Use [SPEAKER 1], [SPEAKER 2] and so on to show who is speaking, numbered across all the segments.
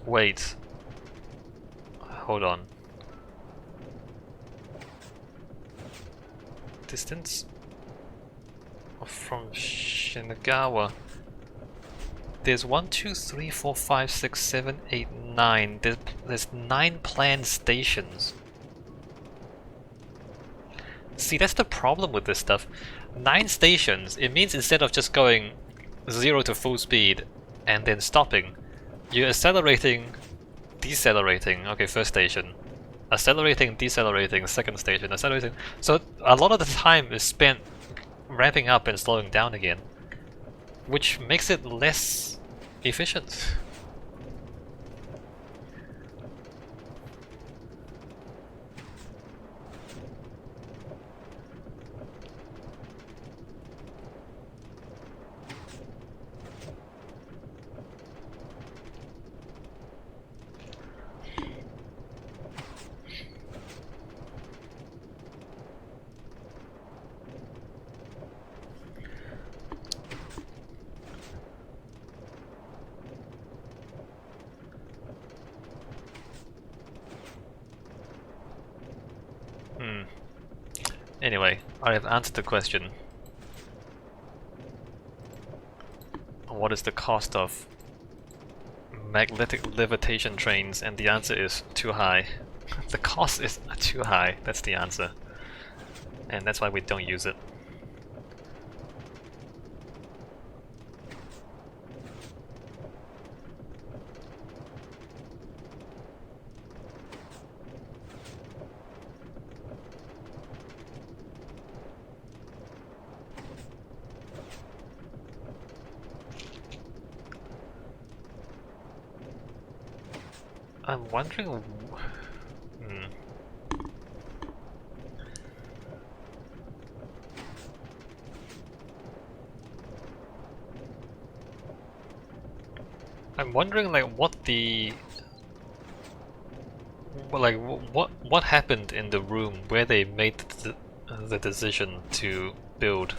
[SPEAKER 1] Wait. Hold on. Distance from Shinagawa. There's 1, 2, 3, 4, 5, 6, 7, 8, 9. There's 9 planned stations. See, that's the problem with this stuff. 9 stations, it means instead of just going 0 to full speed and then stopping, you're accelerating, decelerating. Okay, first station. Accelerating, decelerating, second station, accelerating. So a lot of the time is spent ramping up and slowing down again, which makes it less efficient. Anyway, I have answered the question. What is the cost of magnetic levitation trains? And the answer is too high. The cost is too high, that's the answer. And that's why we don't use it. I'm wondering... I'm wondering like what the... like what happened in the room where they made the decision to build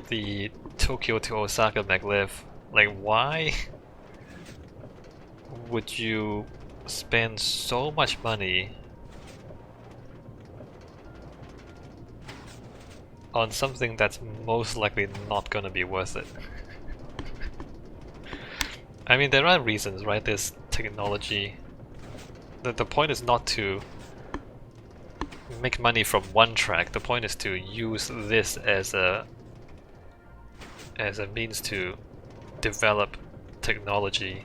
[SPEAKER 1] the Tokyo to Osaka maglev. Like why would you spend so much money on something that's most likely not gonna be worth it? I mean, there are reasons, right? There's technology. The point is not to make money from one track. The point is to use this as a means to develop technology.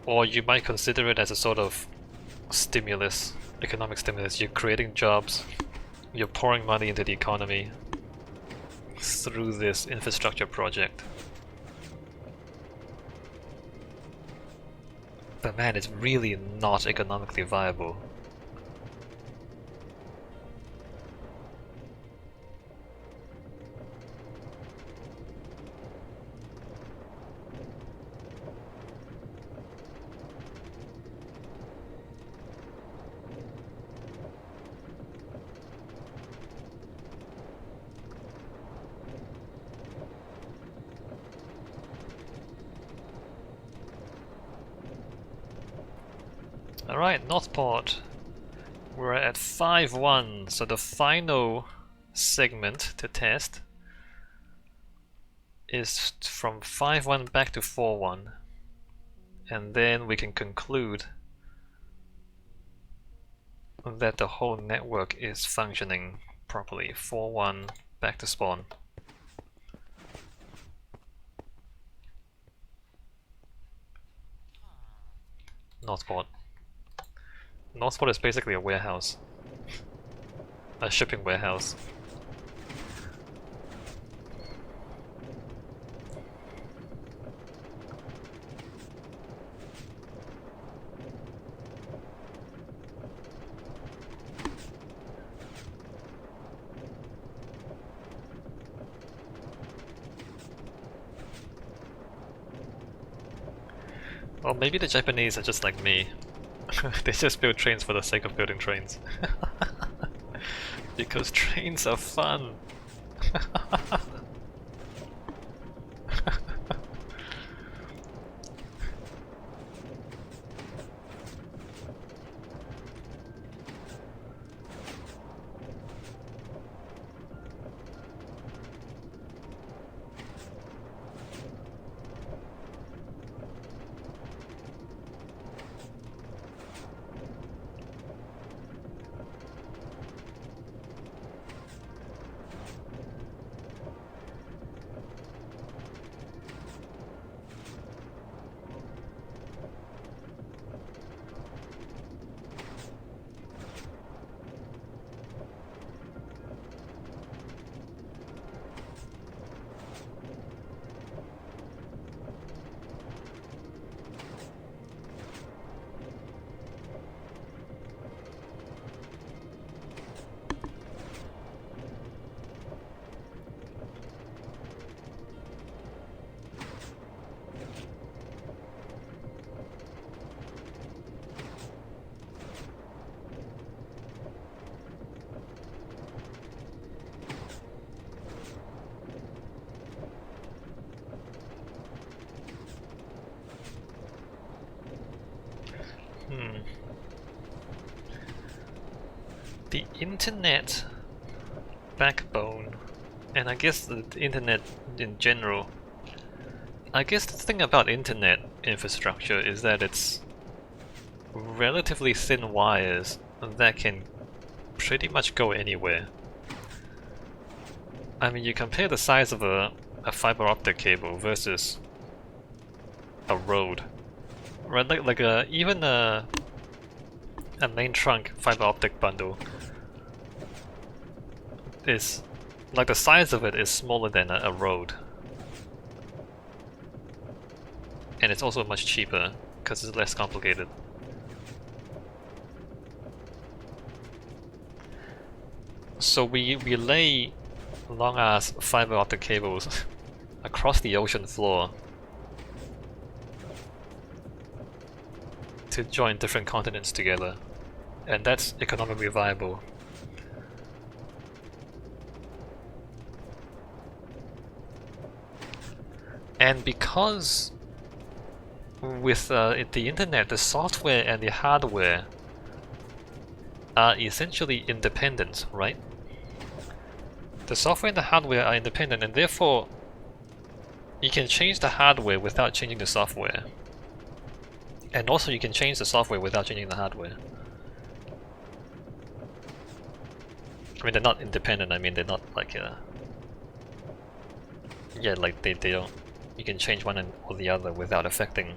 [SPEAKER 1] Or you might consider it as a sort of stimulus, economic stimulus. You're creating jobs, you're pouring money into the economy through this infrastructure project. But man, it's really not economically viable. Alright, Northport. We're at 5-1, so the final segment to test is from 5-1 back to 4-1. And then we can conclude that the whole network is functioning properly. 4-1 back to spawn. Northport. Northport is basically a warehouse. A shipping warehouse. Or maybe the Japanese are just like me. They just build trains for the sake of building trains. Because trains are fun. The internet backbone, and I guess the internet in general. I guess the thing about internet infrastructure is that it's relatively thin wires that can pretty much go anywhere. I mean, you compare the size of a fiber optic cable versus a road, right? Like even a main trunk fiber optic bundle is like the size of it is smaller than a road, and it's also much cheaper because it's less complicated. So we lay long-ass fiber optic cables across the ocean floor to join different continents together, and that's economically viable. And because with the internet, the software and the hardware are essentially independent, right? The software and the hardware are independent, and therefore you can change the hardware without changing the software. And also you can change the software without changing the hardware. I mean, they're not independent, I mean, they're not like yeah, like they don't... You can change one or the other without affecting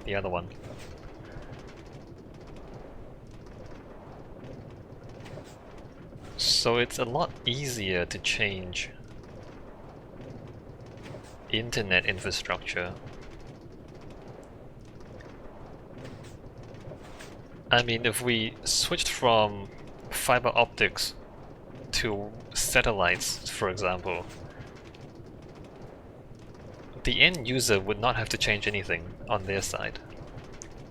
[SPEAKER 1] the other one. So it's a lot easier to change internet infrastructure. I mean, if we switched from fiber optics to satellites, for example, the end user would not have to change anything on their side.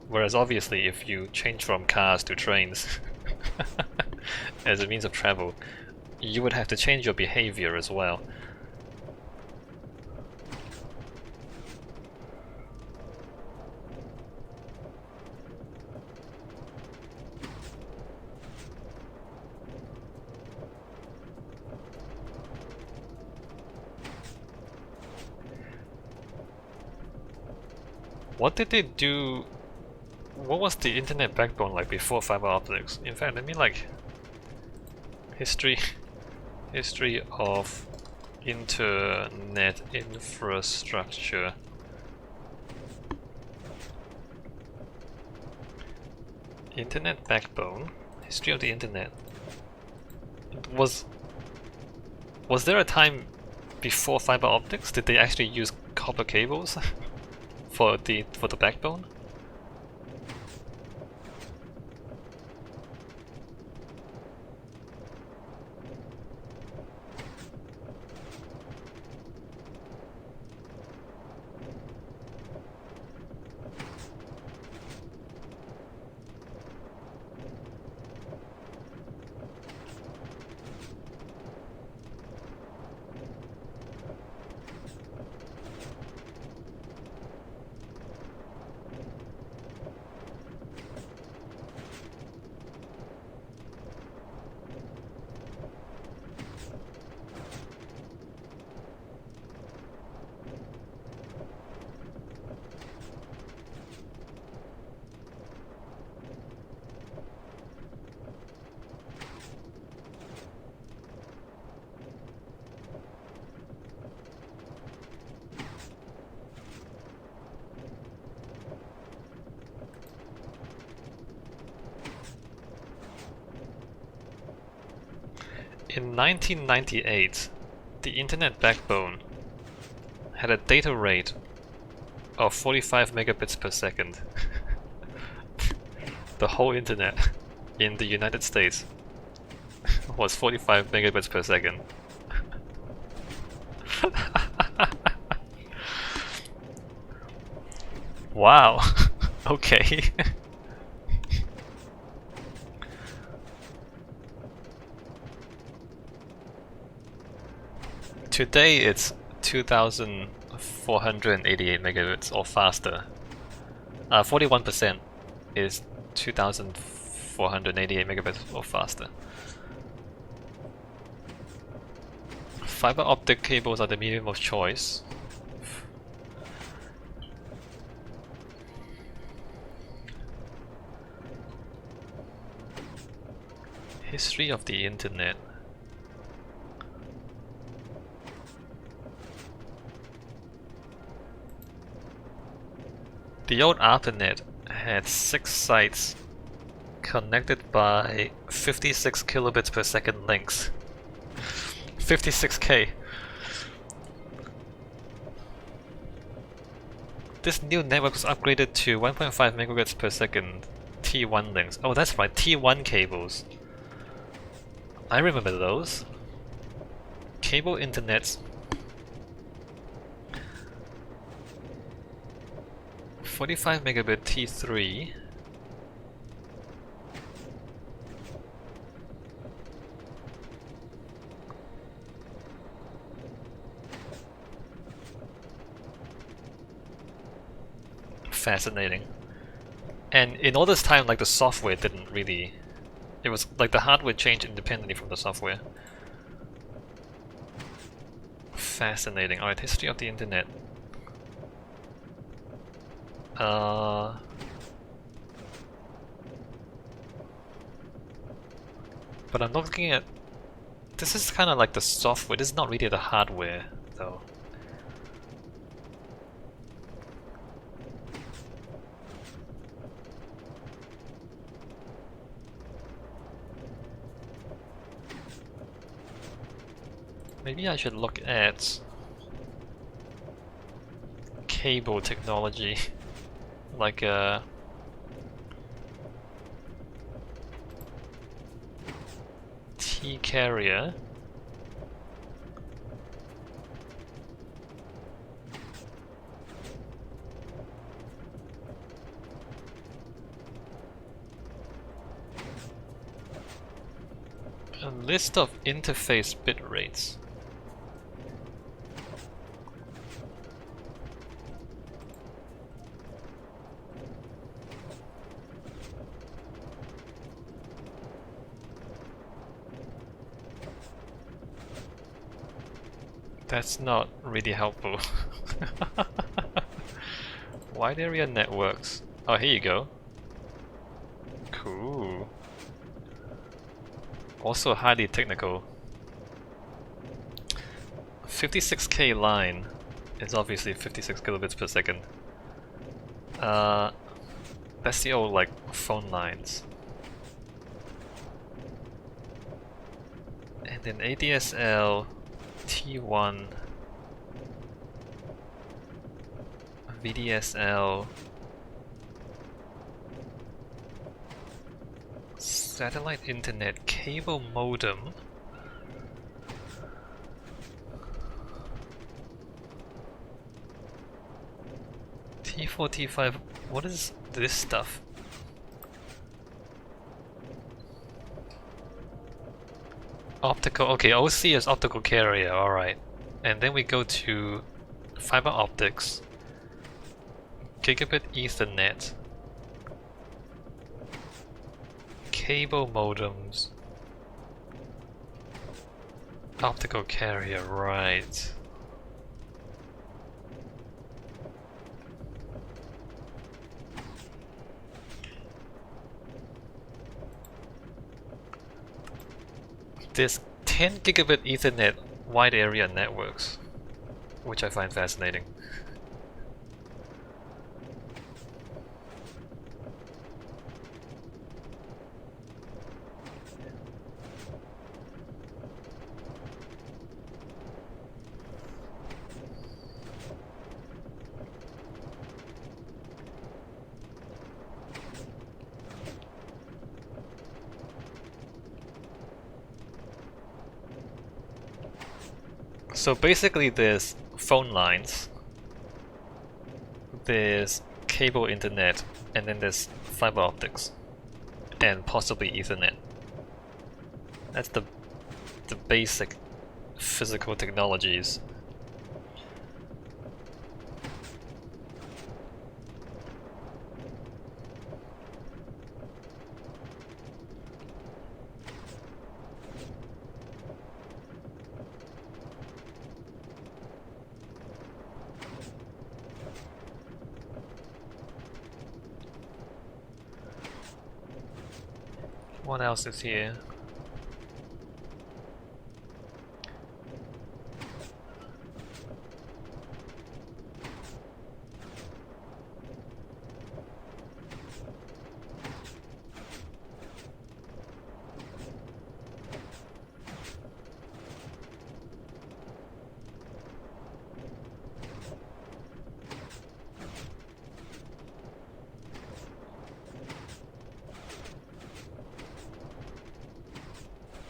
[SPEAKER 1] Whereas obviously if you change from cars to trains as a means of travel, you would have to change your behavior as well. What did they do? What was the internet backbone like before fiber optics? In fact, let me like history of internet infrastructure. Internet backbone. History of the internet. Was there a time before fiber optics? Did they actually use copper cables for the backbone? In 1998, the internet backbone had a data rate of 45 megabits per second. The whole internet in the United States was 45 megabits per second. Wow. Okay. Today it's 2488 megabits or faster. 41% is 2488 488 megabits or faster. Fiber optic cables are the medium of choice. History of the internet. The old ARPANET had 6 sites connected by 56 kilobits per second links. 56k. This new network was upgraded to 1.5 megabits per second T1 links. Oh, that's right, T1 cables. I remember those. Cable internets. 45 megabit T3. Fascinating. And in all this time, like, the software didn't really... It was like the hardware changed independently from the software. Fascinating. Alright, history of the internet. But I'm looking at... This is kind of like the software. This is not really the hardware, though. Maybe I should look at cable technology, like a T-carrier. A list of interface bit rates. That's not really helpful. Wide area networks. Oh, here you go. Cool. Also highly technical. 56k line is obviously 56 kilobits per second. That's the old, like, phone lines. And then ADSL T1 VDSL satellite internet cable modem. T4, T5, what is this stuff? Optical, okay, OC is optical carrier, alright. And then we go to fiber optics, gigabit Ethernet, cable modems, optical carrier, right. There's 10 gigabit Ethernet wide area networks, which I find fascinating. So basically there's phone lines, there's cable internet, and then there's fiber optics, and possibly Ethernet. That's the basic physical technologies. What else is here?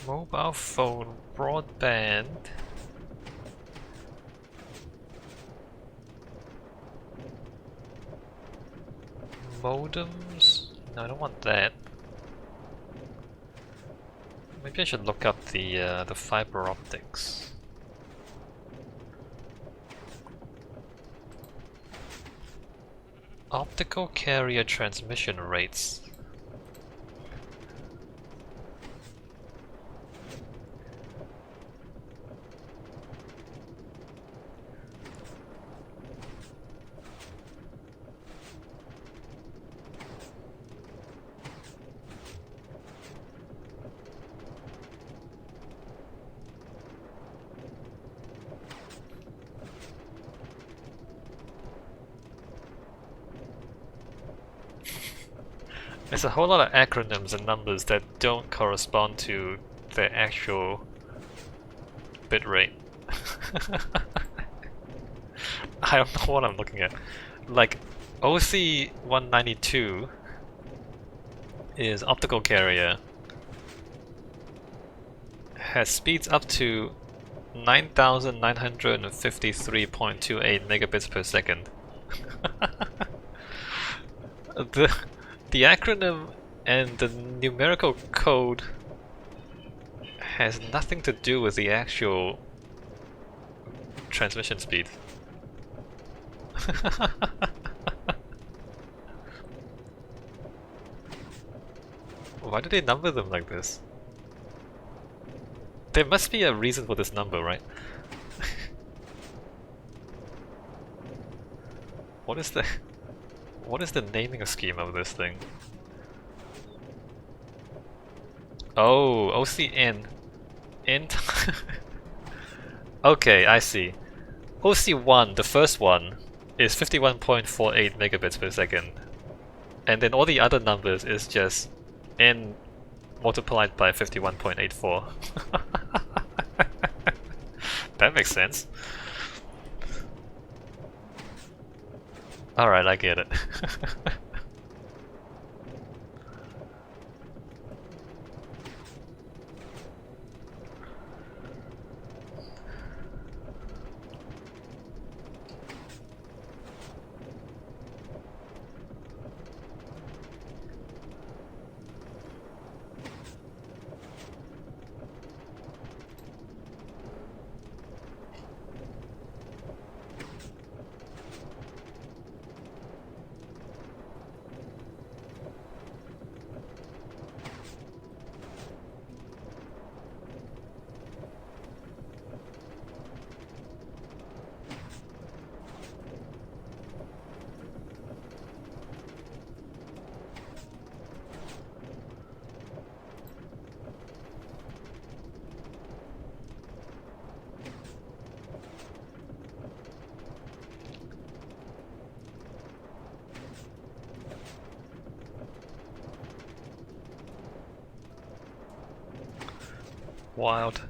[SPEAKER 1] Mobile phone broadband. Modems? No, I don't want that. Maybe I should look up the fiber optics. Optical carrier transmission rates. There's a whole lot of acronyms and numbers that don't correspond to the actual bitrate. I don't know what I'm looking at. Like, OC192 is optical carrier. Has speeds up to 9,953.28 megabits per second. The acronym and the numerical code has nothing to do with the actual transmission speed. Why do they number them like this? There must be a reason for this number, right? What is the naming scheme of this thing? Oh, OCN. Okay, I see. OC1, the first one, is 51.48 megabits per second. And then all the other numbers is just N multiplied by 51.84. That makes sense. Alright, I get it. Wild.